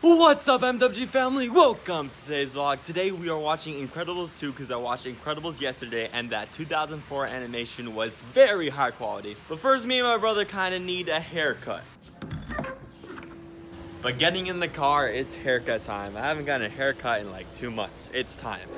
What's up, MWG family? Welcome to today's vlog. Today we are watching Incredibles 2 because I watched Incredibles yesterday and that 2004 animation was very high quality. But first, me and my brother kind of need a haircut. But getting in the car, it's haircut time. I haven't gotten a haircut in like 2 months. It's time.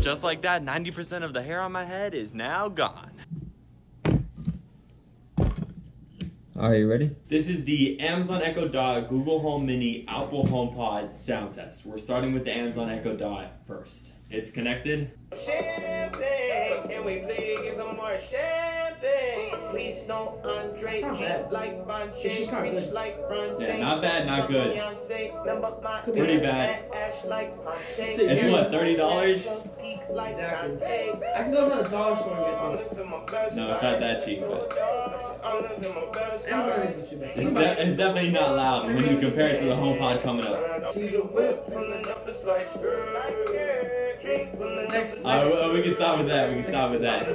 Just like that, 90% of the hair on my head is now gone. Are you ready? This is the Amazon Echo Dot, Google Home Mini, Apple HomePod sound test. We're starting with the Amazon Echo Dot first. It's connected. Champagne, can we please get some more champagne? Please no Andre, like yeah, not bad, not good. Pretty bad. It's what, $30? Exactly. I can go to the dollar store and get this. No, it's not that cheap, but it's definitely not loud when you compare it to the HomePod coming up. We can stop with that. We can stop with that.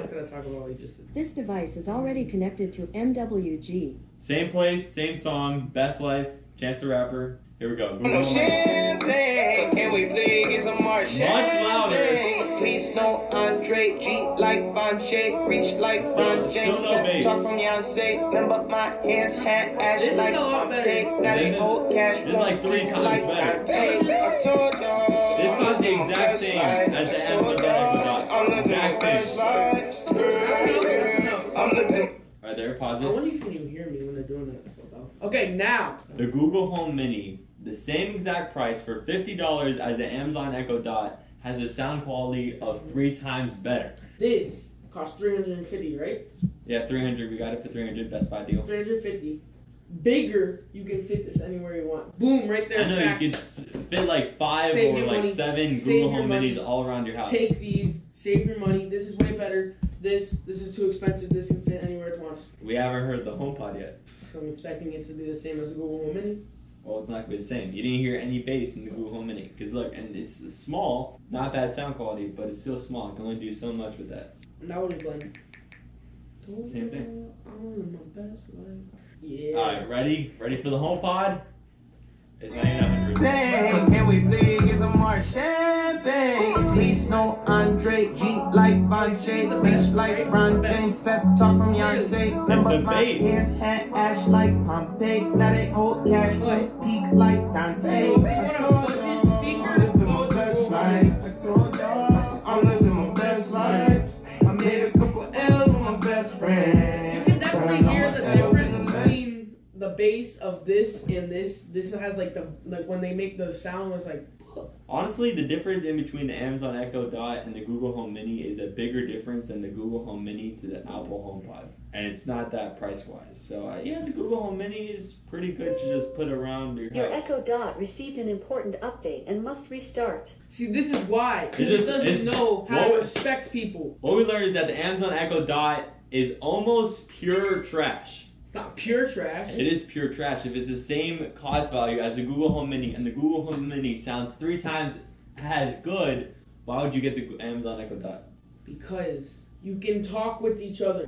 This device is already connected to MWG. Same place, same song, Best Life, Chance the Rapper. Here we go. Champagne, can we please get some more champagne? Much louder. Please no Andre, G like Bonche, reach like Ron James, talk from Beyonce, remember my hands had ash like Pompeii, now they hold cash, this is like 3 times better. This costs the exact same as the Amazon Echo Dot. Exact same. Alright, there, pause it. I wonder if you can even hear me when they're doing that. Okay, now. The Google Home Mini, the same exact price for $50 as the Amazon Echo Dot, has a sound quality of 3 times better. This costs $350, right? Yeah, $300. We got it for $300. Best Buy deal. $350. Bigger, you can fit this anywhere you want. Boom, right there. I know facts. you could fit like 5 or like 7 Google Home Minis all around your house. Take these, save your money. This is way better. This is too expensive. This can fit anywhere it wants. We haven't heard the HomePod yet. So I'm expecting it to be the same as the Google Home Mini. Well, it's not going to be the same. You didn't hear any bass in the Google Home Mini. Because look, and it's small, not bad sound quality, but it's still small. I can only do so much with that. Now what are you playing? It's the same thing. I'm living my best life. Yeah. Alright, ready? Ready for the HomePod? It's not enough. Can we please get some more champagne? Please no Andre, G like Bonche, reach like Ron James, talk from Beyonce, remember my hands had ash like Pompeii, now they hold cash, peak like Dante. I told y'all, I'm living my best life. I told y'all, I'm living my best life. I made a couple L's with my best friend. You can definitely hear the difference between the bass of this and this. This has like when they make the sound, it's like. Honestly, the difference in between the Amazon Echo Dot and the Google Home Mini is a bigger difference than the Google Home Mini to the Apple HomePod. And it's not that price-wise. So, yeah, the Google Home Mini is pretty good to just put around your house. Your Echo Dot received an important update and must restart. See, this is why. Because it doesn't know how to respect people. What we learned is that the Amazon Echo Dot is almost pure trash. It's not pure trash. It is pure trash. If it's the same cost value as the Google Home Mini, and the Google Home Mini sounds 3 times as good, why would you get the Amazon Echo Dot? Because you can talk with each other.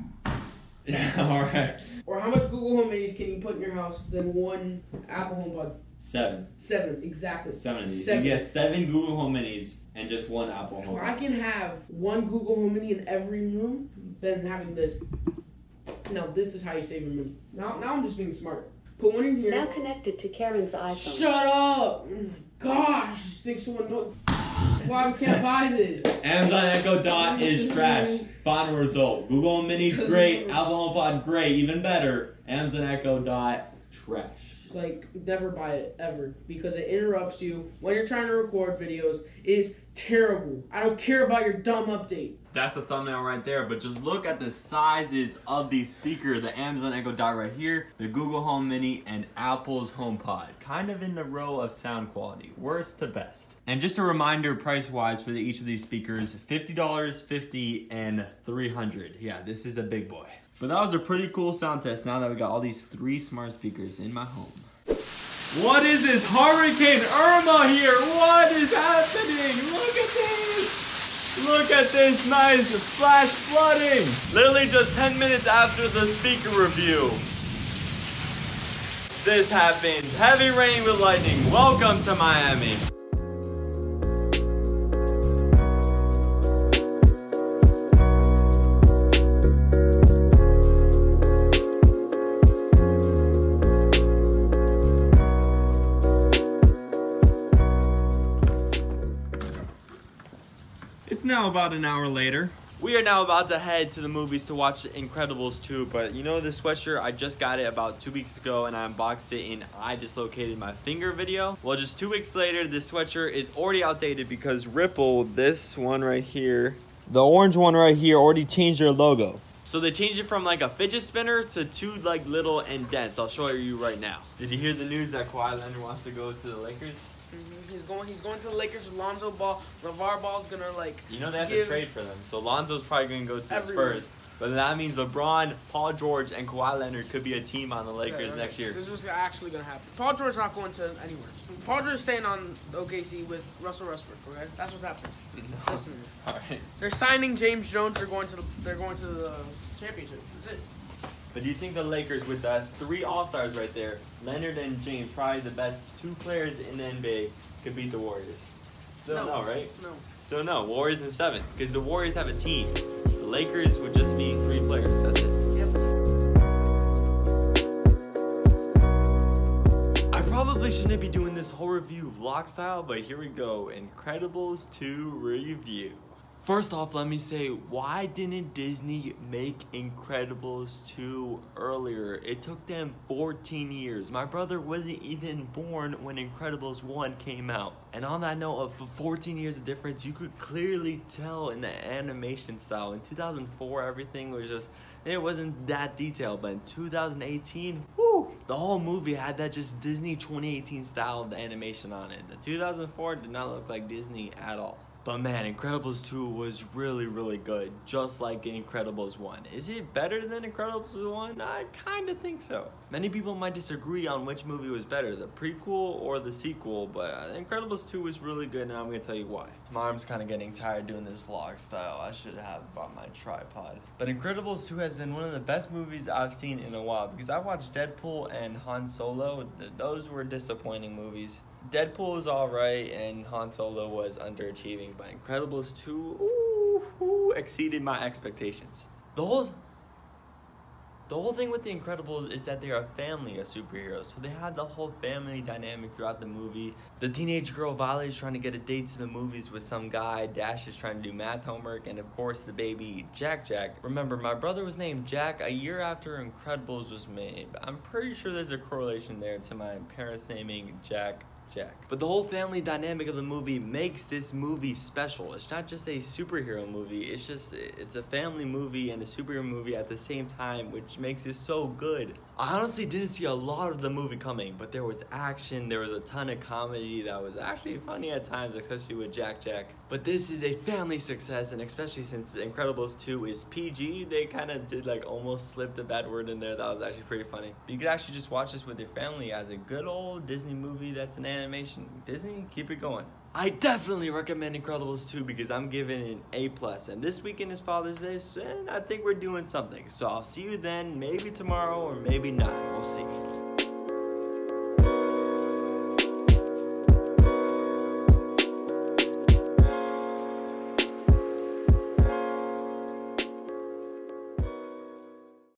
Alright. Or how much Google Home Minis can you put in your house than one Apple HomePod? 7. 7, exactly. 7 of these. 7. You get 7 Google Home Minis and just 1 Apple HomePod. So I can have 1 Google Home Mini in every room than having this. No, this is how you save your money. Now I'm just being smart. Put one in here. Now connected to Karen's iPhone. Shut up! Gosh, I think someone knows. Why we can't buy this? Amazon Echo Dot is trash. Final result. Google Home Mini great. Apple HomePod great. Even better. Amazon Echo Dot trash. like, never buy it ever because it interrupts you when you're trying to record videos. It is terrible. I don't care about your dumb update. That's the thumbnail right there, but just look at the sizes of these speakers. The Amazon Echo Dot right here, the Google Home Mini, and Apple's HomePod. Kind of in the row of sound quality, worst to best. And just a reminder, price-wise, for each of these speakers, $50, $50, and $300. Yeah, this is a big boy. But that was a pretty cool sound test now that we got all these 3 smart speakers in my home. What is this? Hurricane Irma here! What is happening? Look at this! Look at this nice flash flooding! Literally just 10 minutes after the speaker review. This happened. Heavy rain with lightning. Welcome to Miami. It's now about an hour later. We are now about to head to the movies to watch Incredibles 2, but you know this sweatshirt, I just got it about 2 weeks ago and I unboxed it in I dislocated my finger video. Well, just 2 weeks later, this sweatshirt is already outdated because Ripple, this one right here, the orange one right here, already changed their logo. So they changed it from like a fidget spinner to 2 like little indents. I'll show you right now. Did you hear the news that Kawhi Leonard wants to go to the Lakers? He's going to the Lakers with Lonzo Ball. LeVar Ball's gonna like. You know they have to trade for them, so Lonzo's probably gonna go to the Spurs. But that means LeBron, Paul George, and Kawhi Leonard could be a team on the Lakers next year. This is actually gonna happen. Paul George's not going to anywhere. Paul George's staying on OKC with Russell Westbrook. Okay, that's what's happening. No. Listen to me. All right. They're signing James Jones. They're going to the championship. That's it. But do you think the Lakers, with the 3 All-Stars right there, Leonard and James, probably the best 2 players in the NBA, could beat the Warriors? Still no, right? No. Still no. Warriors in 7, because the Warriors have a team. The Lakers would just be 3 players. That's it. Yep. I probably shouldn't be doing this whole review vlog style, but here we go. Incredibles 2 review. First off, let me say, why didn't Disney make Incredibles 2 earlier? It took them 14 years. My brother wasn't even born when Incredibles 1 came out. And on that note of 14 years of difference, you could clearly tell in the animation style. In 2004, everything was just, it wasn't that detailed, but in 2018, whoo, the whole movie had that just Disney 2018 style of animation on it. The 2004 did not look like Disney at all. But man, Incredibles 2 was really, really good, just like Incredibles 1. Is it better than Incredibles 1? I kind of think so. Many people might disagree on which movie was better, the prequel or the sequel, but Incredibles 2 was really good, and I'm going to tell you why. My arm's kind of getting tired doing this vlog style. I should have brought my tripod. But Incredibles 2 has been one of the best movies I've seen in a while, because I watched Deadpool and Han Solo. Those were disappointing movies. Deadpool was alright and Han Solo was underachieving, but Incredibles 2 exceeded my expectations. The whole thing with the Incredibles is that they are a family of superheroes, so they have the whole family dynamic throughout the movie. The teenage girl Violet is trying to get a date to the movies with some guy, Dash is trying to do math homework, and of course the baby Jack. Remember, my brother was named Jack a year after Incredibles was made. I'm pretty sure there's a correlation there to my parents naming Jack. But the whole family dynamic of the movie makes this movie special. It's not just a superhero movie, it's a family movie and a superhero movie at the same time, which makes it so good. I honestly didn't see a lot of the movie coming, but there was action, there was a ton of comedy that was actually funny at times, especially with Jack. But this is a family success, and especially since Incredibles 2 is PG, they kind of did like almost slip the bad word in there. That was actually pretty funny. But you could actually just watch this with your family as a good old Disney movie that's an animation. Disney, keep it going. I definitely recommend Incredibles 2 because I'm giving it an A+, and this weekend is Father's Day, and I think we're doing something. So I'll see you then, maybe tomorrow or maybe not. We'll see.